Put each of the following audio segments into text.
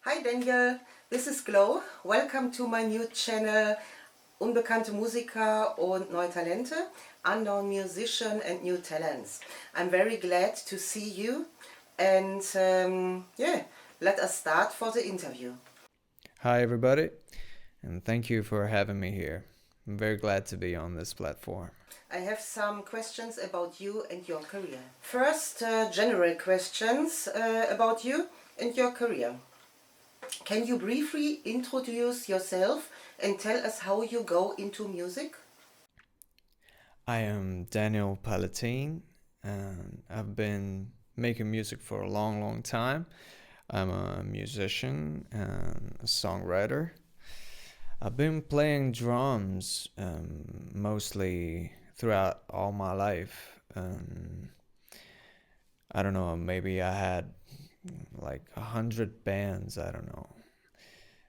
Hi Daniel, this is Glow. Welcome to my new channel Unbekannte Musiker und neue Talente, Unknown Musician and New Talents. I'm very glad to see you and let us start for the interview. Hi, everybody, and thank you for having me here. I'm very glad to be on this platform. I have some questions about you and your career. First, general questions about you and your career. Can you briefly introduce yourself and tell us how you go into music? I am Daniel Palatine, and I've been making music for a long, long time. I'm a musician and a songwriter. I've been playing drums mostly throughout all my life. I don't know, maybe I had like 100 bands, I don't know.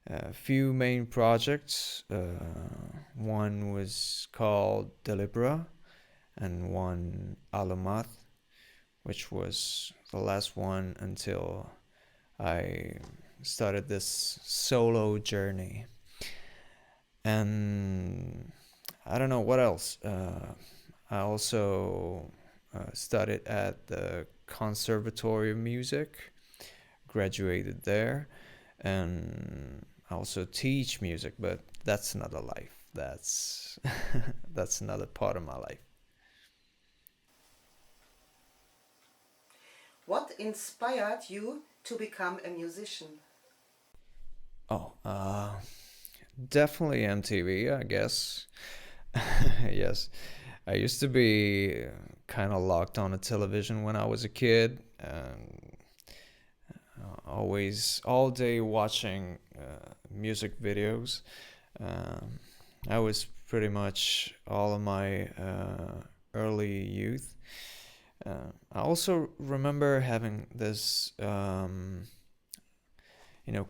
A few main projects. One was called Delibra, and one Alumath, which was the last one until I started this solo journey. And I don't know what else. I also studied at the Conservatory of Music, graduated there, and I also teach music, but that's another life. That's that's another part of my life. What inspired you to become a musician? Oh, definitely MTV, I guess. Yes, I used to be kind of locked on a television when I was a kid, and always all day watching music videos. Um, I was pretty much all of my early youth. I also remember having this,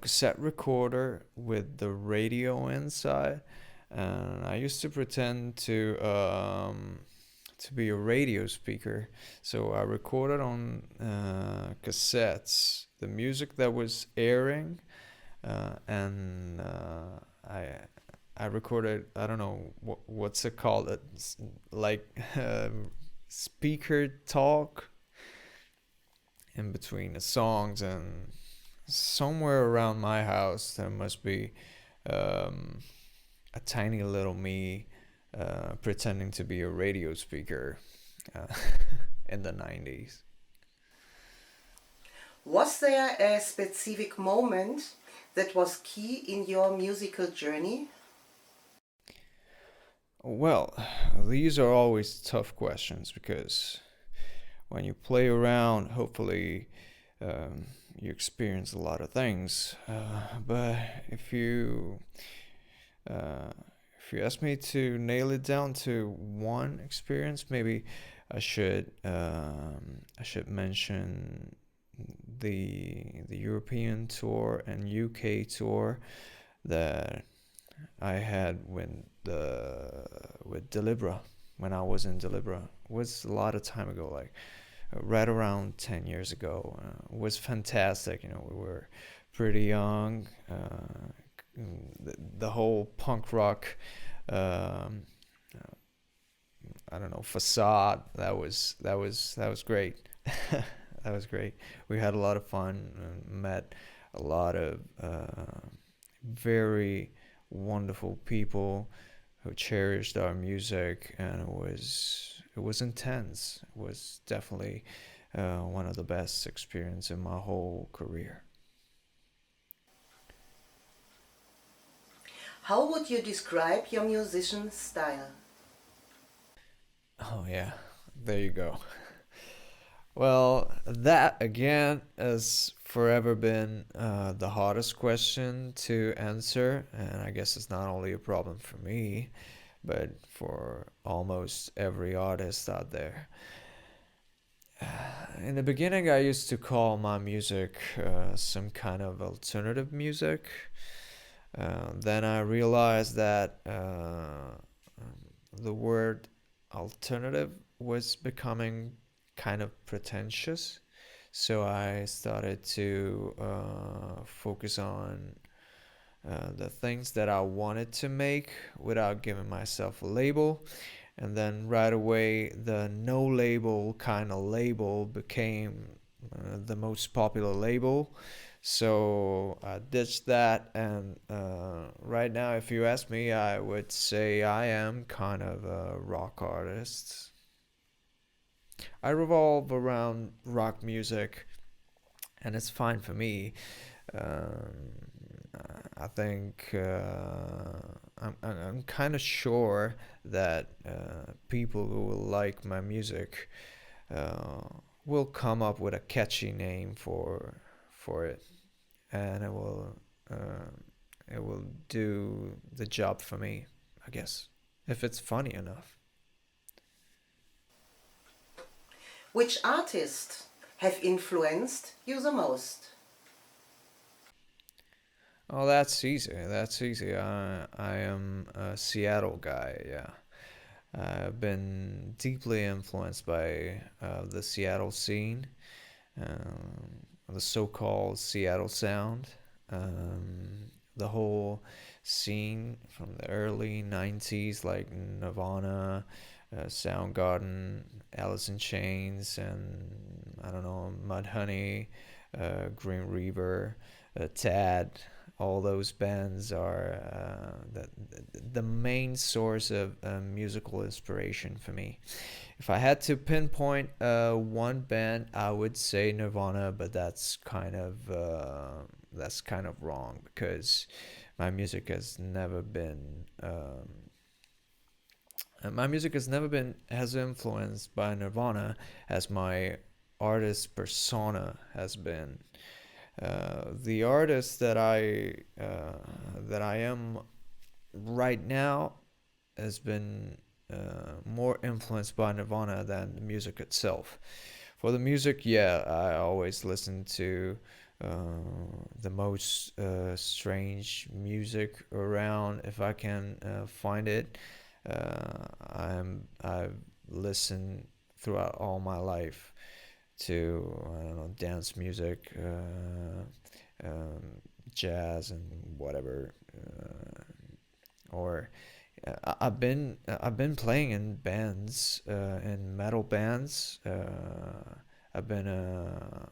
cassette recorder with the radio inside, and I used to pretend to be a radio speaker. So I recorded on cassettes the music that was airing, and I I recorded, I don't know what's it called, it's like speaker talk in between the songs, and somewhere around my house there must be um, a tiny little me pretending to be a radio speaker uh, in the 90s. Was there a specific moment that was key in your musical journey? Well, these are always tough questions because when you play around, hopefully you experience a lot of things. But uh, if you ask me to nail it down to one experience, maybe I should mention the European tour and UK tour that I had with Delibra when I was in Delibra. It was a lot of time ago, like right around 10 years ago. It was fantastic. We were pretty young. The whole punk rock, um, I don't know, facade. That was great. That was great. We had a lot of fun. Met a lot of very wonderful people who cherished our music, and it was intense. It was definitely one of the best experiences in my whole career. How would you describe your musician style? Oh yeah, there you go. Well, that again has forever been the hardest question to answer, and I guess it's not only a problem for me, but for almost every artist out there. In the beginning, I used to call my music some kind of alternative music. Then I realized that the word alternative was becoming kind of pretentious. So I started to focus on the things that I wanted to make without giving myself a label. And then right away, the no label kind of label became the most popular label. So I ditched that, and right now, if you ask me, I would say I am kind of a rock artist. I revolve around rock music, and it's fine for me. Um, I think I'm kind of sure that people who will like my music uh, will come up with a catchy name for it, and it will do the job for me, I guess, if it's funny enough. Which artists have influenced you the most? Oh, that's easy. That's easy. I am a Seattle guy. Yeah. I've been deeply influenced by the Seattle scene, the so-called Seattle sound, the whole scene from the early 90s, like Nirvana, Soundgarden, Alice in Chains, and I don't know, Mudhoney, Green Reaper, Tad. All those bands are the main source of musical inspiration for me. If I had to pinpoint one band, I would say Nirvana, but that's kind of wrong because my music has never been my music has never been as influenced by Nirvana as my artist persona has been. The artist that I am right now has been more influenced by Nirvana than the music itself. For the music, yeah, I always listen to the most strange music around if I can find it. I've listened throughout all my life to I don't know dance music, jazz, and whatever. Or I've been playing in bands, in metal bands. I've been a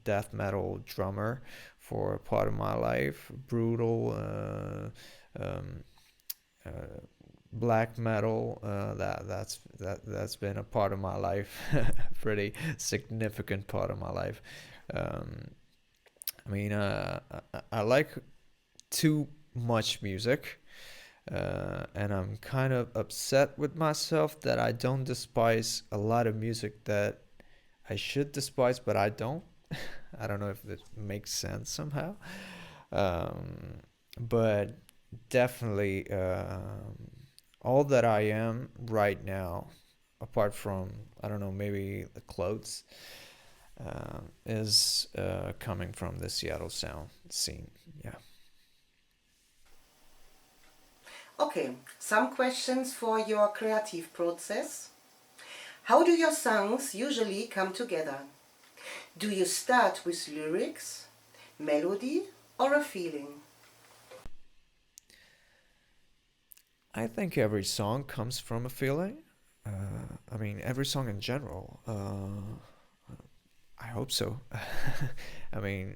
death metal drummer for a part of my life. Brutal, um, uh, black metal. That's been a part of my life, pretty significant part of my life. Um, I mean, I like too much music, and I'm kind of upset with myself that I don't despise a lot of music that I should despise, but I don't. I don't know if it makes sense somehow. Um, but definitely, all that I am right now, apart from, I don't know, maybe the clothes, is coming from the Seattle sound scene. Yeah. Okay, some questions for your creative process. How do your songs usually come together? Do you start with lyrics, melody, or a feeling? I think every song comes from a feeling. I mean, every song in general. I hope so. I mean,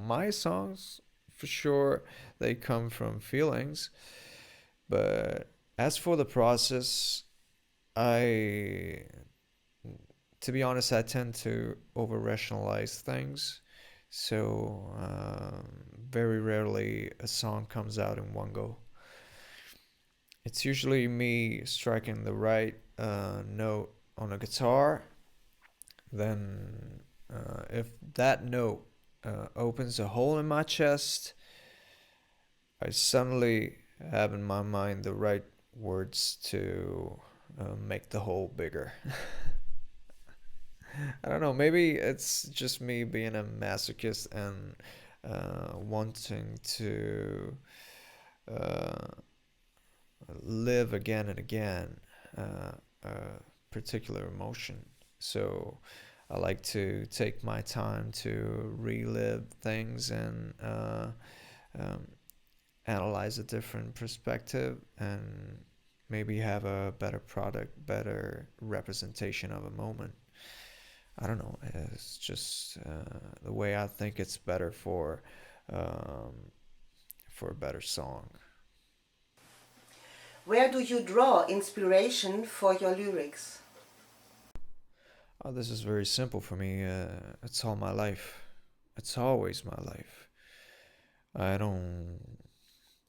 my songs, for sure, they come from feelings. But as for the process, I, to be honest, I tend to over rationalize things. So, very rarely a song comes out in one go. It's usually me striking the right note on a guitar. Then, if that note opens a hole in my chest, I suddenly have in my mind the right words to make the hole bigger. I don't know, maybe it's just me being a masochist and wanting to uh, live again and again a particular emotion. So I like to take my time to relive things and um, analyze a different perspective and maybe have a better product, better representation of a moment. I don't know. It's just the way I think it's better um, for a better song. Where do you draw inspiration for your lyrics? Oh, this is very simple for me. It's all my life. It's always my life. I don't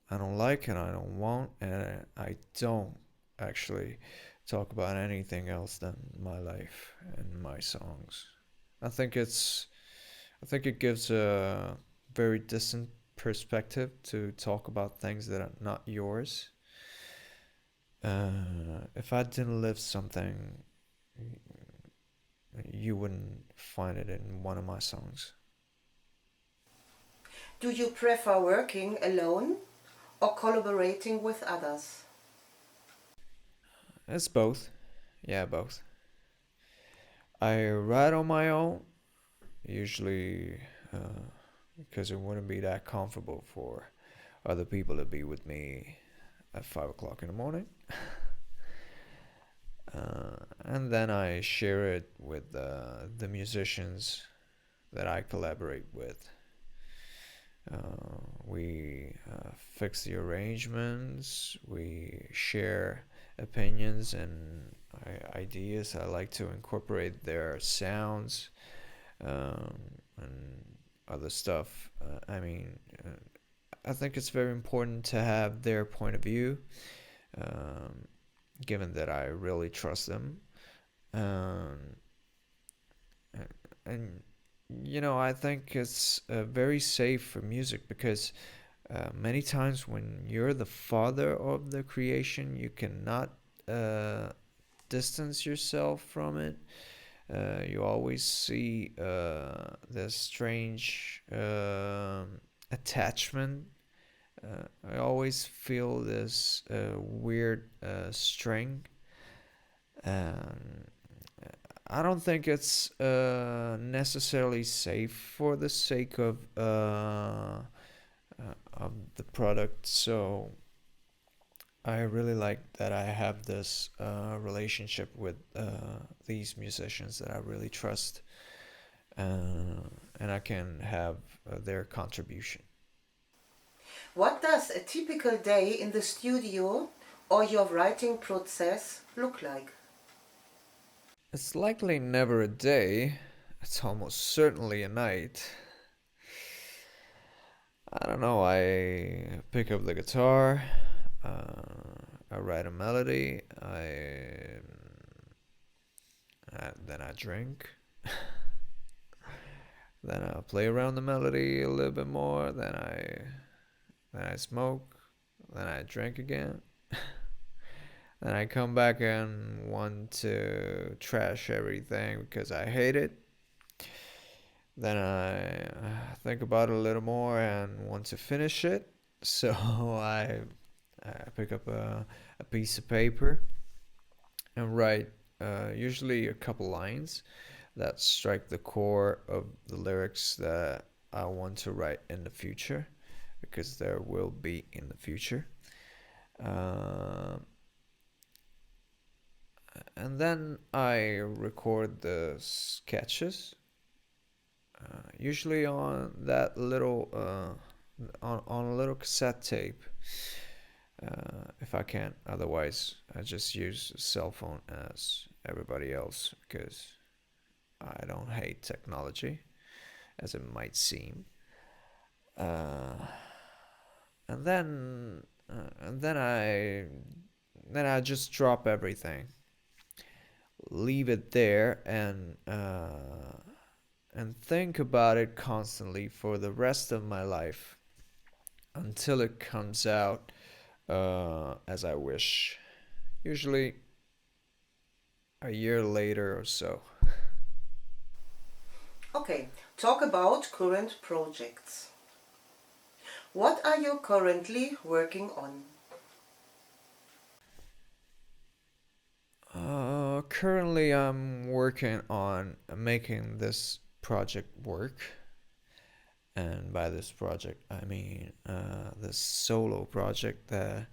I don't like and I don't want and I don't actually talk about anything else than my life and my songs. I think it's I think it gives a very distant perspective to talk about things that are not yours. If I didn't live something, you wouldn't find it in one of my songs. Do you prefer working alone or collaborating with others? It's both. Yeah, both. I write on my own, usually because it wouldn't be that comfortable for other people to be with me at 5 o'clock in the morning. And then I share it with the musicians that I collaborate with. We fix the arrangements, we share opinions and ideas. I like to incorporate their sounds and other stuff. I think it's very important to have their point of view, um, given that I really trust them. Um, and I think it's very safe for music because many times when you're the father of the creation, you cannot uh, distance yourself from it. You always see this strange attachment. I always feel this weird string. Um, I don't think it's necessarily safe for the sake of the product. So I really like that I have this relationship with these musicians that I really trust, and I can have their contribution. What does a typical day in the studio or your writing process look like? It's likely never a day. It's almost certainly a night. I don't know. I pick up the guitar. I write a melody. Then I drink. Then I play around the melody a little bit more. Then I smoke. Then I drink again. Then I come back and want to trash everything because I hate it. Then I think about it a little more and want to finish it. So I pick up a piece of paper and write usually a couple lines that strike the core of the lyrics that I want to write in the future, because there will be in the future. Uh, and then I record the sketches, usually on that little on a little cassette tape. If I can't, otherwise I just use a cell phone as everybody else because I don't hate technology, as it might seem. Uh, and then I just drop everything, leave it there, and think about it constantly for the rest of my life until it comes out as I wish. Usually a year later or so. Okay, talk about current projects. What are you currently working on? currently I'm working on making this project work. And by this project, I mean this solo project that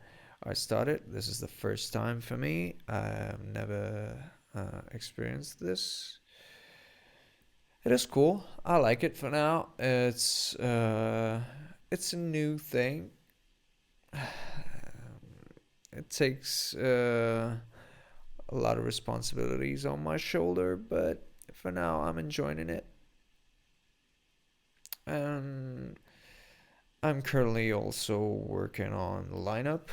I started. This is the first time for me. I've never experienced this. It is cool. I like it for now. It's a new thing. It takes a lot of responsibilities on my shoulder, but for now I'm enjoying it. And I'm currently also working on the lineup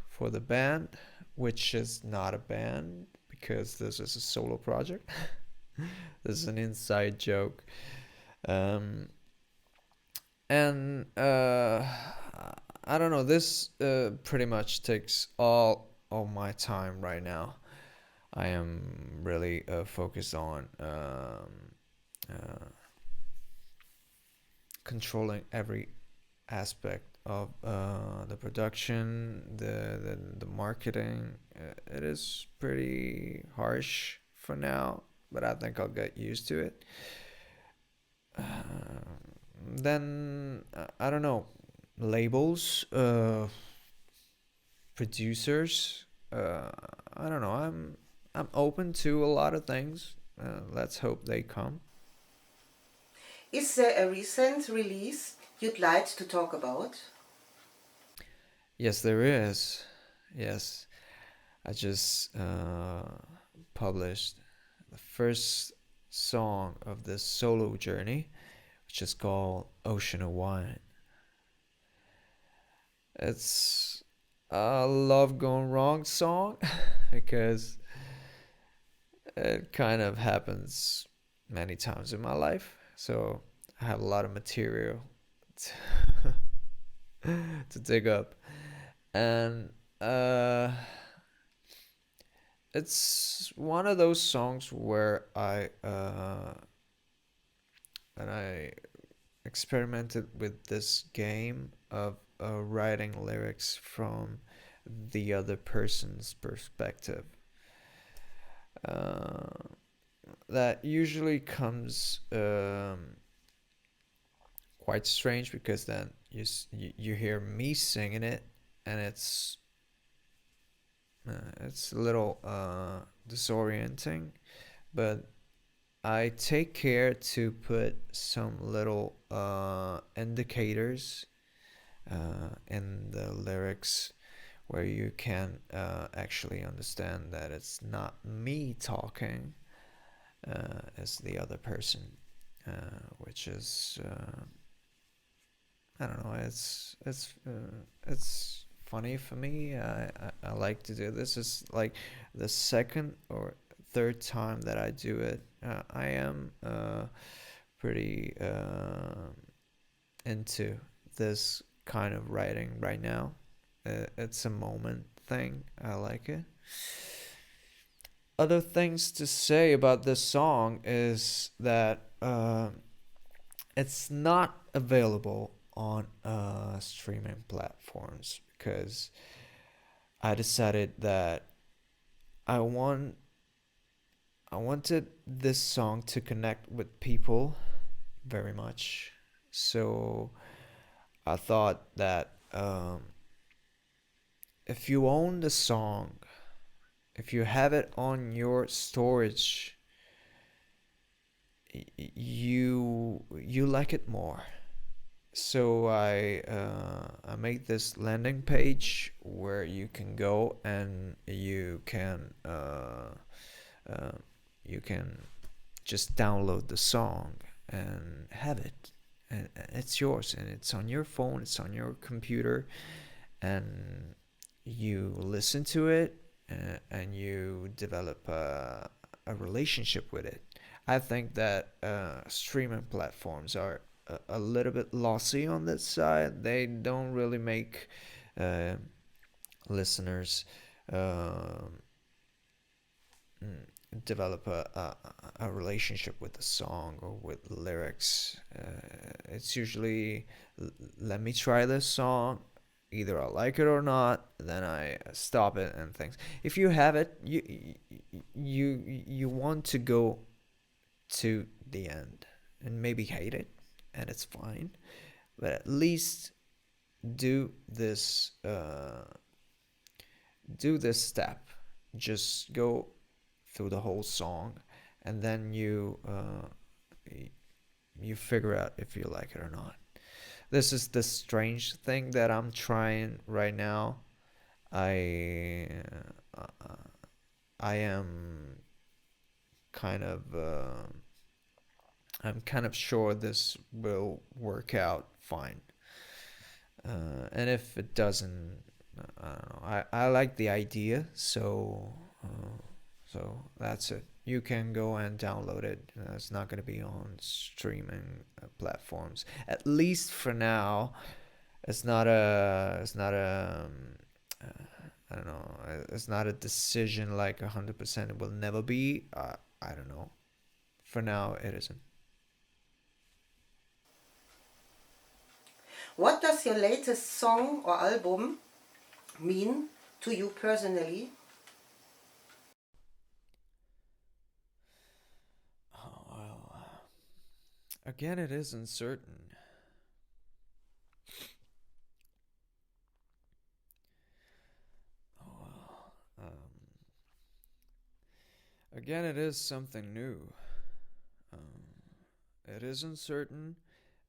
for the band, which is not a band because this is a solo project. This is an inside joke. Um, and I don't know, this pretty much takes all of my time right now. I am really focused on uh, controlling every aspect of the production, the marketing. It is pretty harsh for now, but I think I'll get used to it. Then I don't know, labels, producers. I don't know. I'm open to a lot of things. Let's hope they come. Is there a recent release you'd like to talk about? Yes, there is. Yes, I just published the first song of this solo journey, which is called Ocean of Wine. It's a love gone wrong song because it kind of happens many times in my life. So I have a lot of material to, to dig up. And it's one of those songs where I experimented with this game of writing lyrics from the other person's perspective. Uh, that usually comes quite strange because then you hear me singing it and it's a little disorienting, but I take care to put some little indicators in the lyrics where you can actually understand that it's not me talking, it's the other person, which is I don't know. It's funny for me. I like to do this. Is like the second or third time that I do it. I am pretty into this kind of writing right now. It's a moment thing. I like it. Other things to say about this song is that it's not available on streaming platforms because I decided that I want I wanted this song to connect with people very much. So I thought that if you own the song, if you have it on your storage, you like it more. So I made this landing page where you can go and uh, you can just download the song and have it, and it's yours, and it's on your phone, it's on your computer, and you listen to it, and you develop a relationship with it. I think that streaming platforms are a little bit lossy on this side. They don't really make uh, listeners um, mm, develop a relationship with the song or with the lyrics. It's usually, let me try this song. Either I like it or not, then I stop it and things. If you have it, you want to go to the end and maybe hate it, and it's fine, but at least do this do this step. Just go through the whole song, and then you figure out if you like it or not. This is the strange thing that I'm trying right now. I uh, I am kind of I'm kind of sure this will work out fine. And if it doesn't, I don't know. I like the idea, so that's it. You can go and download it. It's not going to be on streaming platforms, at least for now. Uh, I don't know. It's not a decision like 100%. It will never be. I don't know. For now, it isn't. What does your latest song or album mean to you personally? Oh, well, again, it is uncertain. Oh, well, again, it is something new. Um, it is uncertain.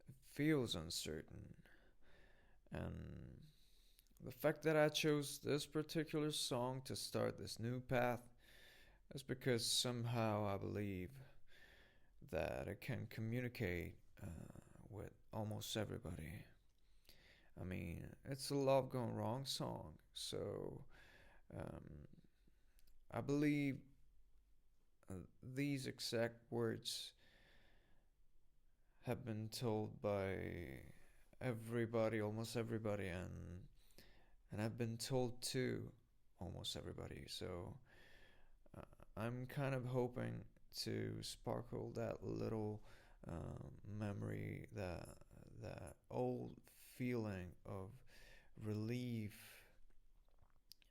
It feels uncertain, and the fact that I chose this particular song to start this new path is because somehow I believe that it can communicate with almost everybody. I mean, it's a love gone wrong song, so um, I believe uh, these exact words have been told by everybody, almost everybody, and I've been told to almost everybody. So I'm kind of hoping to sparkle that little memory, that old feeling of relief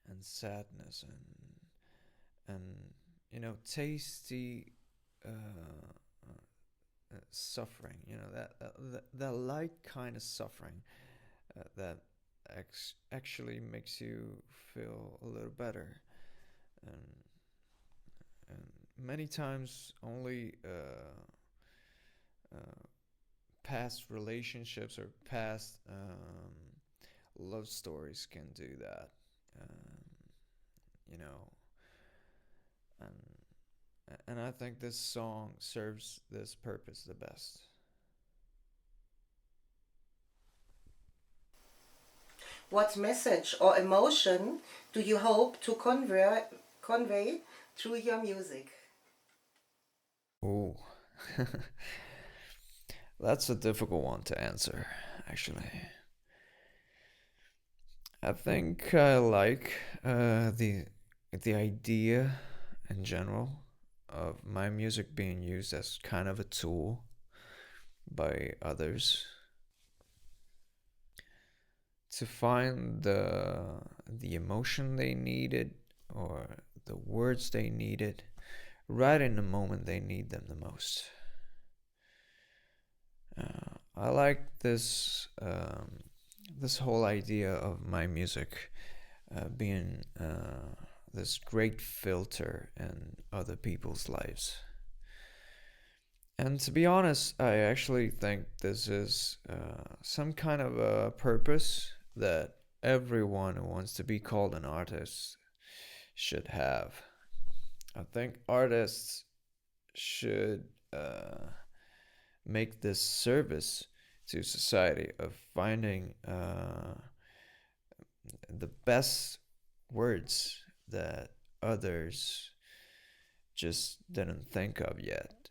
and sadness and tasty suffering. That light kind of suffering that actually makes you feel a little better, and and many times only past relationships or past love stories can do that. Um, you know, and I think this song serves this purpose the best. What message or emotion do you hope to convey through your music? Ooh, that's a difficult one to answer, actually. I think I like the idea in general of my music being used as kind of a tool by others to find the emotion they needed or the words they needed right in the moment they need them the most. I like this whole idea of my music being this great filter in other people's lives. And to be honest, I actually think this is some kind of a purpose that everyone who wants to be called an artist should have. I think artists should make this service to society of finding the best words that others just didn't think of yet.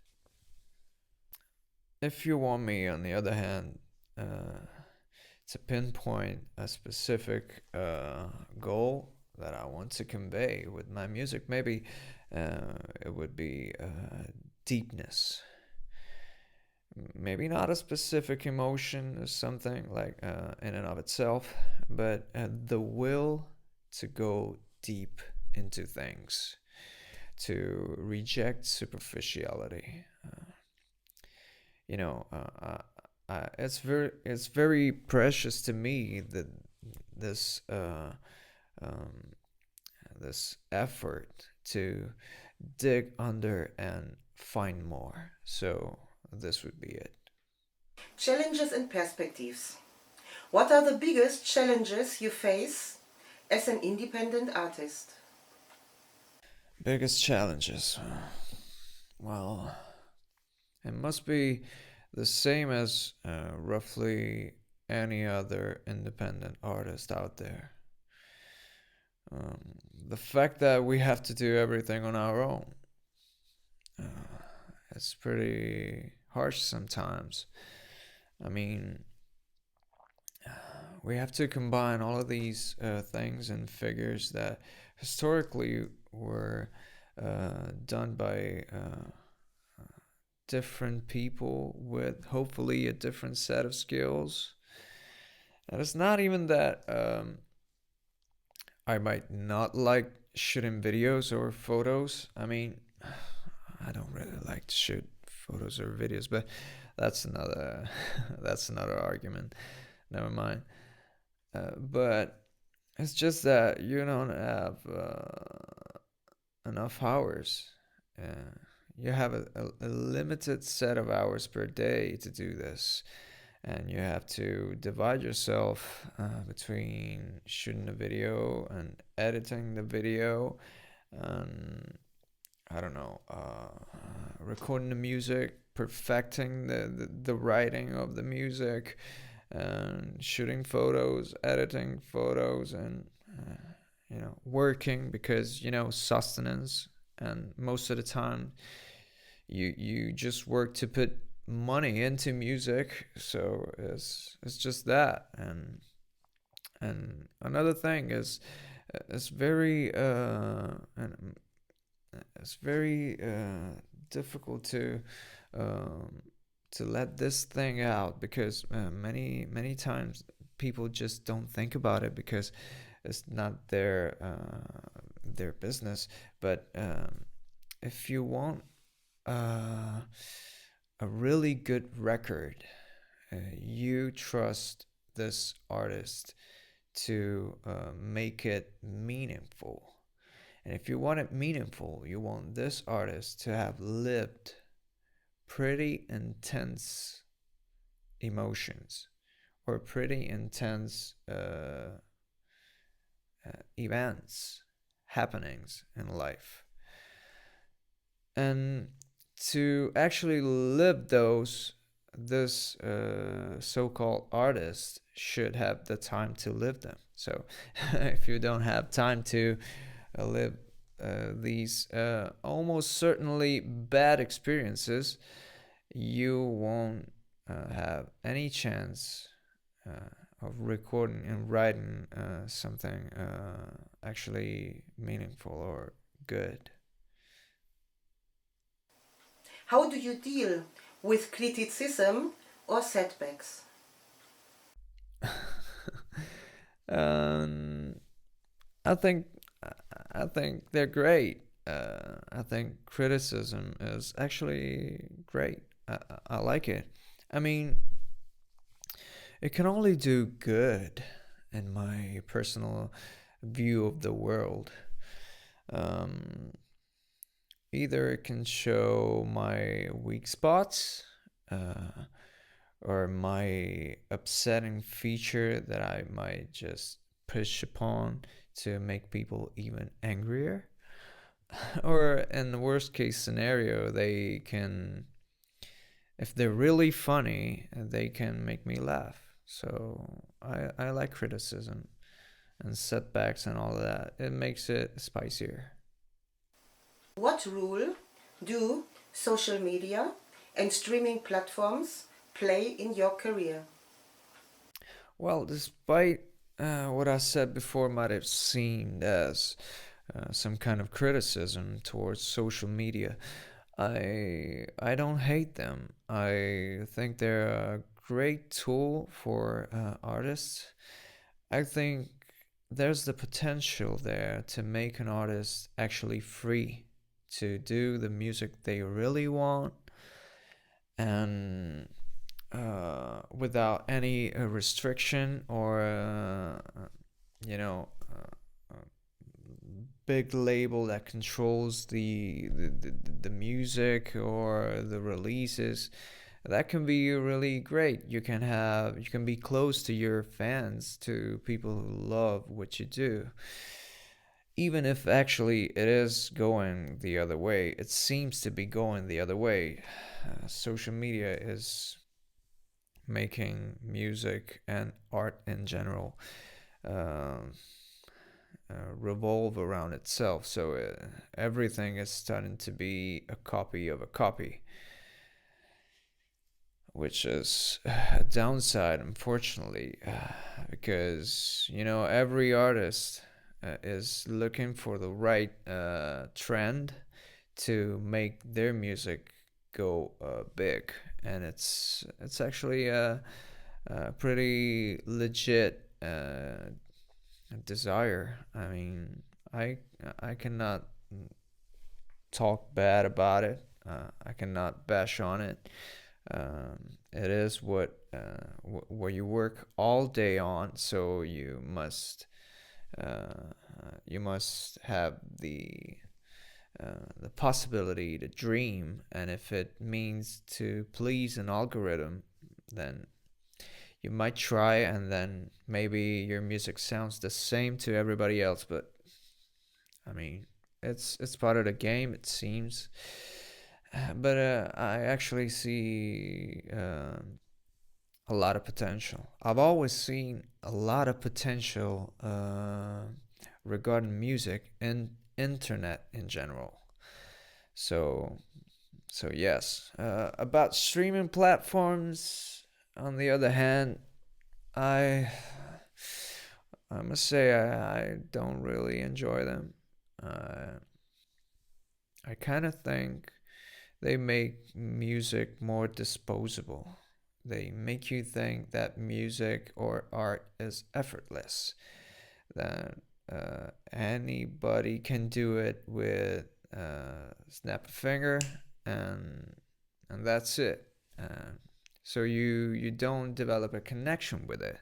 If you want me, on the other hand, to pinpoint a specific goal that I want to convey with my music, maybe it would be deepness. Maybe not a specific emotion or something like in and of itself, but the will to go deep into things, to reject superficiality. You know, it's very precious to me that this um, this effort to dig under and find more. So this would be it. Challenges and perspectives. What are the biggest challenges you face as an independent artist? Biggest challenges. Well, it must be the same as roughly any other independent artist out there. The fact that we have to do everything on our own. It's pretty harsh sometimes. I mean, we have to combine all of these things and figures that historically were done by different people with hopefully a different set of skills. And it's not even that I might not like shooting videos or photos. I mean, I don't really like to shoot photos or videos, but that's another that's another argument. Never mind. But it's just that you don't have enough hours. Uh, you have a limited set of hours per day to do this, and you have to divide yourself between shooting the video and editing the video, and I don't know, recording the music, perfecting the writing of the music, and shooting photos, editing photos, and working because sustenance. And most of the time, you just work to put money into music, so it's just that. And another thing is, it's very and it's very difficult to let this thing out, because many times people just don't think about it because it's not their business. But if you want a really good record, you trust this artist to make it meaningful. And if you want it meaningful, you want this artist to have lived pretty intense emotions or pretty intense events, happenings in life. And to actually live those, this so-called artist should have the time to live them. So if you don't have time to live these almost certainly bad experiences, you won't have any chance of recording and writing something actually meaningful or good. How do you deal with criticism or setbacks? um, I think I think they're great. I think criticism is actually great. I like it. I mean, it can only do good in my personal view of the world. Um, Either it can show my weak spots, or my upsetting feature that I might just push upon to make people even angrier. Or in the worst case scenario, they can, if they're really funny, they can make me laugh. So I like criticism and setbacks and all of that. It makes it spicier. What role do social media and streaming platforms play in your career? Well, despite what I said before might have seemed as some kind of criticism towards social media, I don't hate them. I think they're a great tool for artists. I think there's the potential there to make an artist actually free to do the music they really want, and without any restriction or you know big label that controls the music or the releases. That can be really great. You can be close to your fans, to people who love what you do. Even if actually it is going the other way, it seems to be going the other way. Social media is making music and art in general um, revolve around itself. So everything is starting to be a copy of a copy, which is a downside, unfortunately, because every artist is looking for the right trend to make their music go big, and it's actually a pretty legit desire. I mean, I cannot talk bad about it. I cannot bash on it. It is what you work all day on, so you must have the possibility to dream, and if it means to please an algorithm, then you might try, and then maybe your music sounds the same to everybody else. But I mean, it's part of the game, it seems. But I actually see a lot of potential. I've always seen a lot of potential regarding music and internet in general. So yes. About streaming platforms, on the other hand, I I must say I don't really enjoy them. Uh, I kind of think they make music more disposable. They make you think that music or art is effortless, that anybody can do it with snap a finger, and that's it. So you don't develop a connection with it.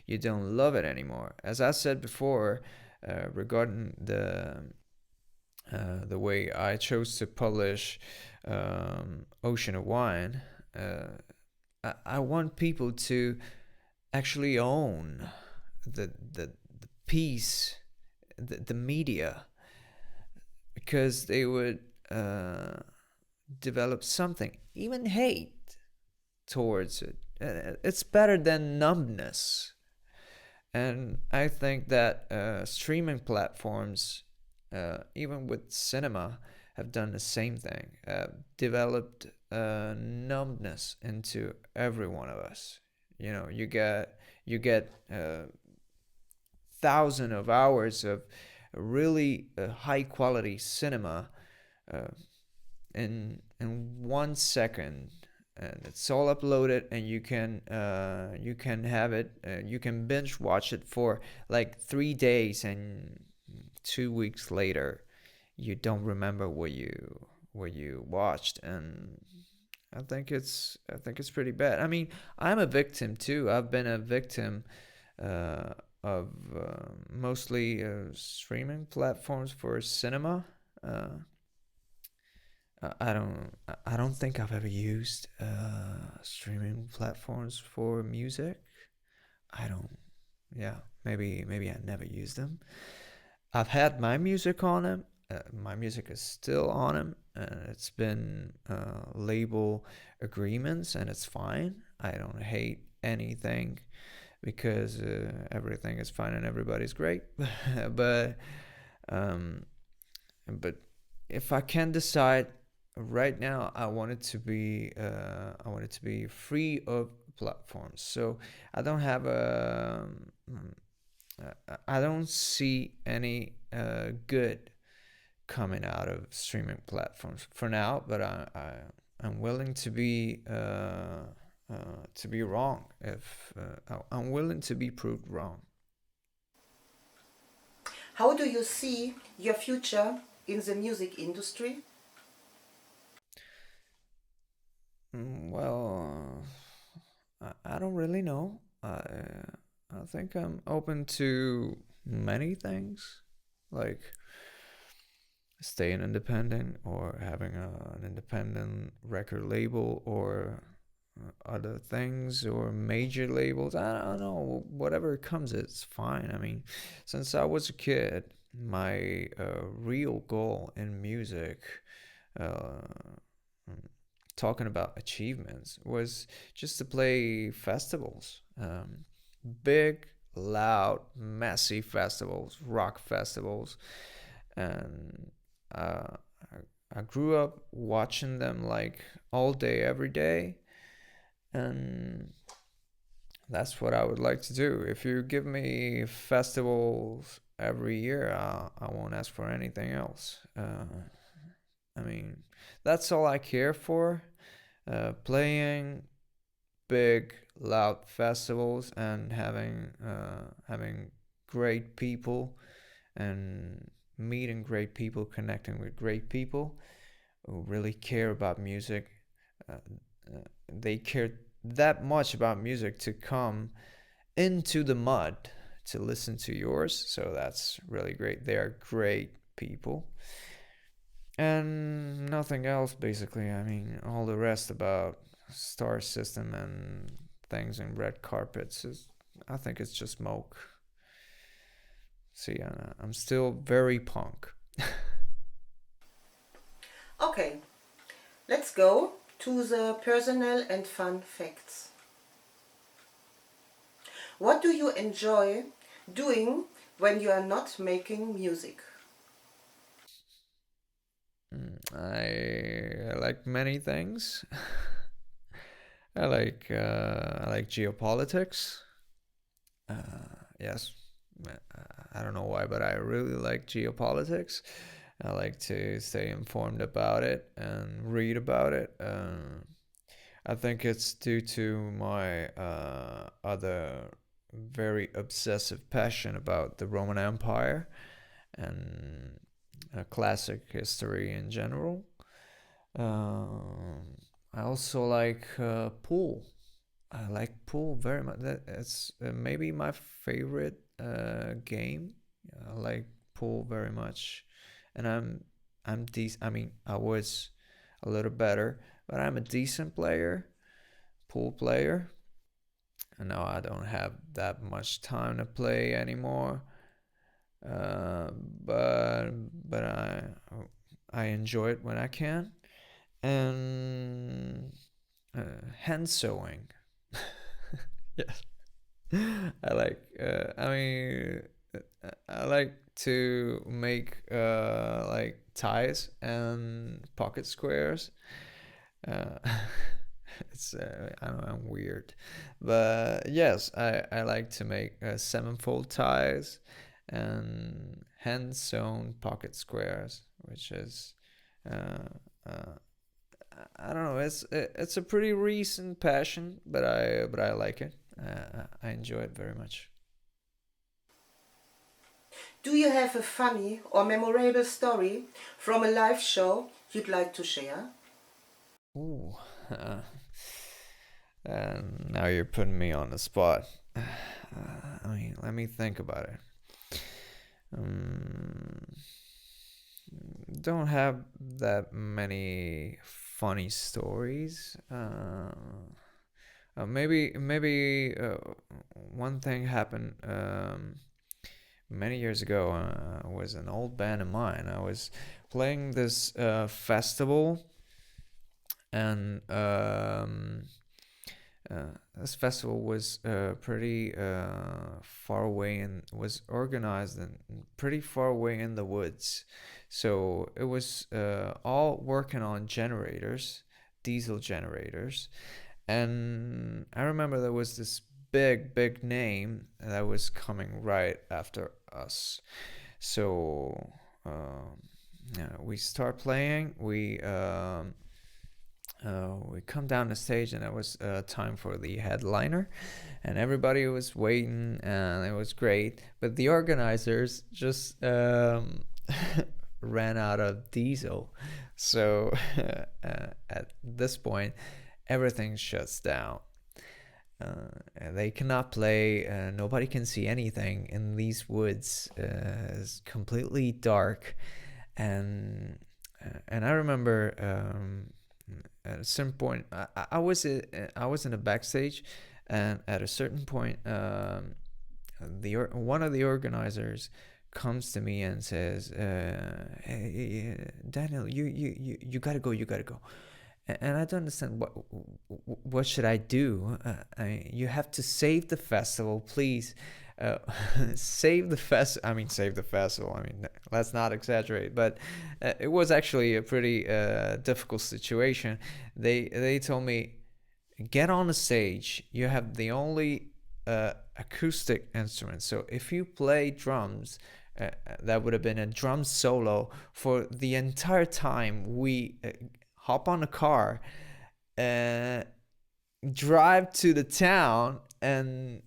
You don't love it anymore. As I said before, regarding the way I chose to publish Ocean of Wine, I want people to actually own the piece, the media, because they would develop something, even hate towards it. It's better than numbness. And I think that streaming platforms, even with cinema, have done the same thing, developed numbness into every one of us. You get thousands of hours of really high quality cinema uh, in 1 second, and it's all uploaded, and you can have it, you can binge watch it for like 3 days, and 2 weeks later you don't remember what you watched. And I think it's pretty bad. I mean, I'm a victim too. I've been a victim of mostly streaming platforms for cinema. uh, I don't think I've ever used streaming platforms for music. I don't. Yeah, maybe I never used them. I've had my music on them. My music is still on them, and it's been label agreements, and it's fine. I don't hate anything because everything is fine and everybody's great. but um, but if I can decide right now, I want it to be free of platforms. So I don't have I don't see any good coming out of streaming platforms for now. But I'm willing to be wrong. If I'm willing to be proved wrong. How do you see your future in the music industry? Well, I don't really know. I think I'm open to many things, like staying independent or having an independent record label or other things or major labels. I don't know. Whatever comes, it's fine. I mean, since I was a kid, my real goal in music, uh, talking about achievements, was just to play festivals. Big, loud, messy festivals, rock festivals. And uh, I grew up watching them like all day, every day. And that's what I would like to do. If you give me festivals every year, I won't ask for anything else. I mean, that's all I care for. Playing big, loud festivals and having great people and meeting great people, connecting with great people who really care about music. Uh, they care that much about music to come into the mud to listen to yours. So that's really great. They are great people. And nothing else, basically. I mean, all the rest about star system and things and red carpets is, I think it's just smoke. See, I'm still very punk. Okay, let's go to the personal and fun facts. What do you enjoy doing when you are not making music? I like many things. I like geopolitics. Yes, I don't know why, but I really like geopolitics. I like to stay informed about it and read about it. I think it's due to my other very obsessive passion about the Roman Empire and classic history in general. I also like pool. I like pool very much. It's maybe my favorite game. I like pool very much, and I'm decent. I mean, I was a little better, but I'm a decent player, pool player. And now I don't have that much time to play anymore. Uh, but but I enjoy it when I can. And hand sewing. Yes. I like. I mean, I like to make like ties and pocket squares. Uh, it's I don't know, I'm weird, but yes, I like to make sevenfold ties and hand sewn pocket squares, which is uh, uh, I don't know. It's a pretty recent passion, but I like it. I enjoy it very much. Do you have a funny or memorable story from a live show you'd like to share? Ooh, and now you're putting me on the spot. I mean, let me think about it. Um, don't have that many funny stories. Maybe one thing happened many years ago. Was an old band of mine. I was playing this festival, and this festival was pretty far away and was organized and pretty far away in the woods. So it was all working on generators, diesel generators. And I remember there was this big name that was coming right after us. So yeah, we start playing. We come down the stage, and it was time for the headliner, and everybody was waiting, and it was great. But the organizers just ran out of diesel, so at this point, everything shuts down. And they cannot play. Nobody can see anything in these woods. It's completely dark, and I remember at a certain point, I was in a backstage, and at a certain point, one of the organizers comes to me and says, "Hey, Daniel, you gotta go, you gotta go." And I don't understand what should I do. You have to save the festival, please. Save the festival. I mean, save the festival. I mean, let's not exaggerate, but it was actually a pretty difficult situation. They told me, get on the stage. You have the only acoustic instrument. So if you play drums, that would have been a drum solo for the entire time. We hop on a car, drive to the town, and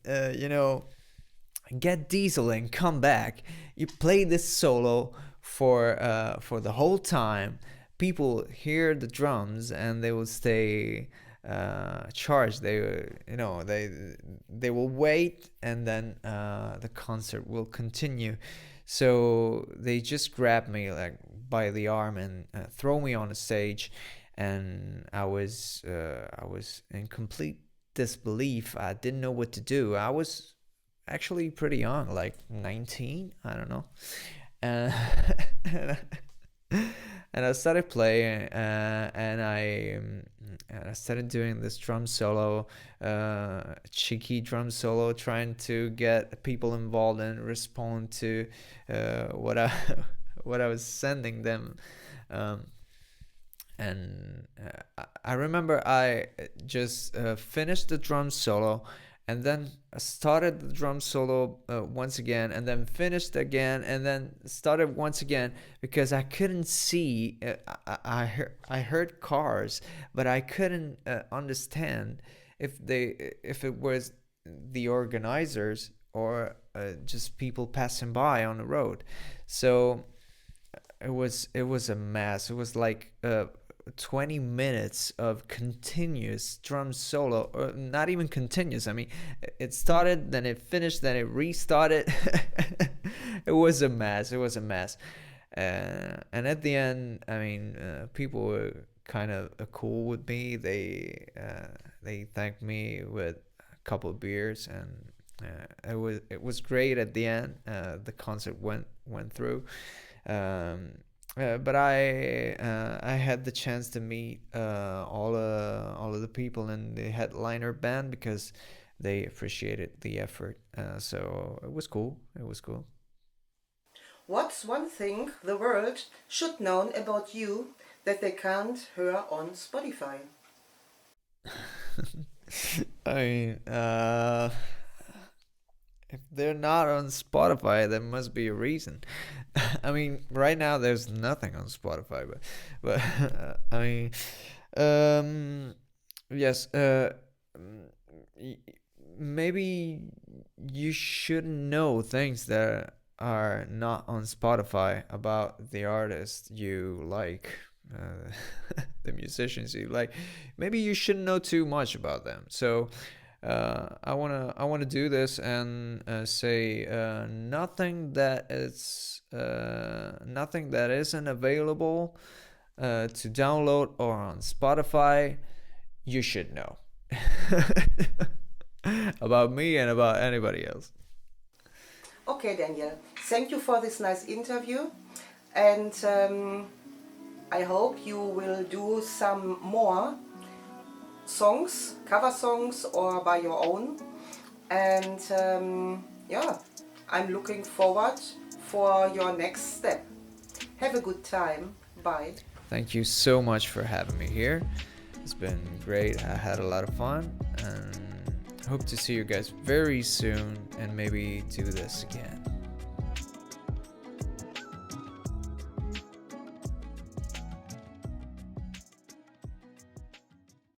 get diesel and come back. You play this solo for the whole time. People hear the drums and they will stay charged. They will wait, and then the concert will continue. So they just grabbed me like by the arm and throw me on the stage, and I was in complete disbelief. I didn't know what to do. I was actually pretty young, like 19, I don't know. And and I started playing, and I started doing this drum solo, cheeky drum solo, trying to get people involved and respond to what I what I was sending them. And I remember I just finished the drum solo, and then started the drum solo once again, and then finished again, and then started once again, because I couldn't see. I heard cars, but I couldn't understand if it was the organizers or just people passing by on the road. So it was a mess. It was like 20 minutes of continuous drum solo, or not even continuous. I mean, it started, then it finished, then it restarted. It was a mess. And at the end, I mean, people were kind of cool with me. They thanked me with a couple of beers, and it was great at the end. The concert went through. But I had the chance to meet all of the people in the headliner band, because they appreciated the effort. So it was cool. What's one thing the world should know about you that they can't hear on Spotify? I mean, if they're not on Spotify, there must be a reason. I mean, right now there's nothing on Spotify, but I mean, yes. Maybe you should know things that are not on Spotify about the artists you like, the musicians you like. Maybe you shouldn't know too much about them. So I wanna do this and say nothing that isn't available to download or on Spotify, you should know about me and about anybody else. Okay, Daniel, thank you for this nice interview, and I hope you will do some more songs, cover songs, or by your own. And yeah, I'm looking forward for your next step. Have a good time. Bye. Thank you so much for having me here. It's been great. I had a lot of fun, and hope to see you guys very soon, and maybe do this again.